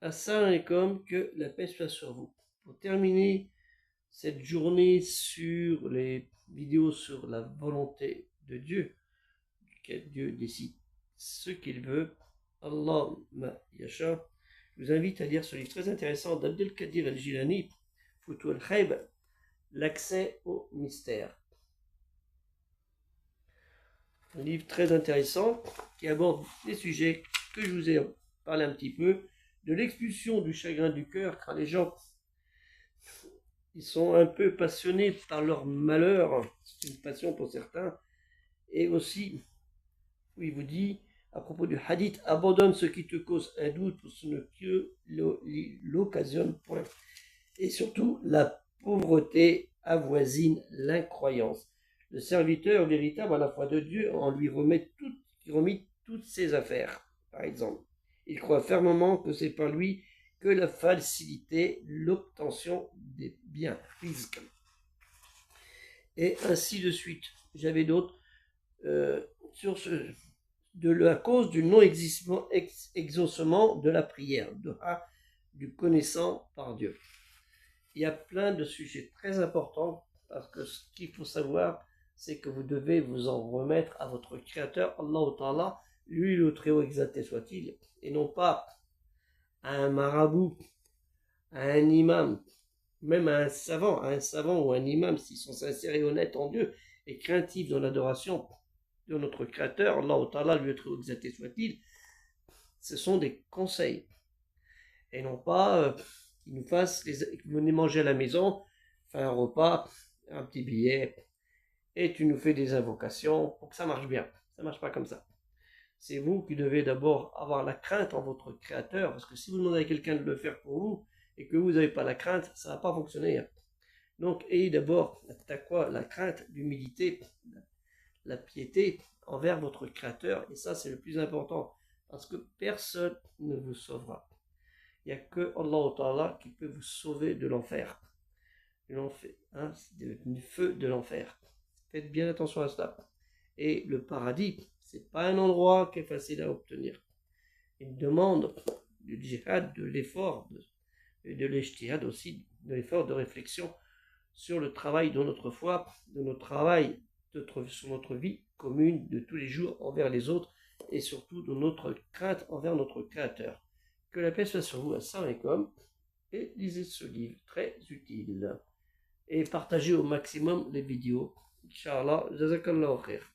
Assalamu alaikum, que la paix soit sur vous. Pour terminer cette journée sur les vidéos sur la volonté de Dieu, que Dieu décide ce qu'il veut, Allah ma yasha, je vous invite à lire ce livre très intéressant d'Abdelkadir al-Jilani, Futuh al-Khayb, l'accès au mystère. Un livre très intéressant qui aborde des sujets que je vous ai parlé un petit peu, de l'expulsion du chagrin du cœur, car les gens ils sont un peu passionnés par leur malheur, c'est une passion pour certains, et aussi, où il vous dit, à propos du hadith, abandonne ce qui te cause un doute pour ce que l'occasionne point. Et surtout, la pauvreté avoisine l'incroyance. Le serviteur véritable à la foi de Dieu en lui remet toutes ses affaires, par exemple. Il croit fermement que c'est par lui que la facilité l'obtention des biens, rizq. Et ainsi de suite. J'avais d'autres sur de la cause du non-exaucement de la prière, du connaissant par Dieu. Il y a plein de sujets très importants, parce que ce qu'il faut savoir, c'est que vous devez vous en remettre à votre Créateur, Allah Ta'ala, lui le très haut exalté soit-il, et non pas à un marabout, à un imam, même à un savant ou un imam, s'ils sont sincères et honnêtes en Dieu, et craintifs dans l'adoration de notre Créateur, Allah Ta'ala, lui le très haut exalté soit-il, ce sont des conseils, et non pas qu'ils nous fassent, venez manger à la maison, faire un repas, un petit billet, et tu nous fais des invocations pour que ça marche bien. Ça ne marche pas comme ça. C'est vous qui devez d'abord avoir la crainte en votre Créateur, parce que si vous demandez à quelqu'un de le faire pour vous, et que vous n'avez pas la crainte, ça ne va pas fonctionner. Donc, ayez d'abord la crainte, l'humilité, la piété envers votre Créateur, et ça c'est le plus important, parce que personne ne vous sauvera. Il n'y a que Allah Ta'ala qui peut vous sauver de l'enfer, du feu de l'enfer. Faites bien attention à cela. Et le paradis, c'est pas un endroit qui est facile à obtenir. Il demande du djihad, de l'effort, et de l'ijtihad aussi, de l'effort de réflexion sur le travail de notre foi, de notre travail sur notre vie commune de tous les jours envers les autres, et surtout de notre crainte envers notre Créateur. Que la paix soit sur vous, assalamu alaikum, et lisez ce livre très utile. Et partagez au maximum les vidéos. Inch'Allah, jazakallahu khair.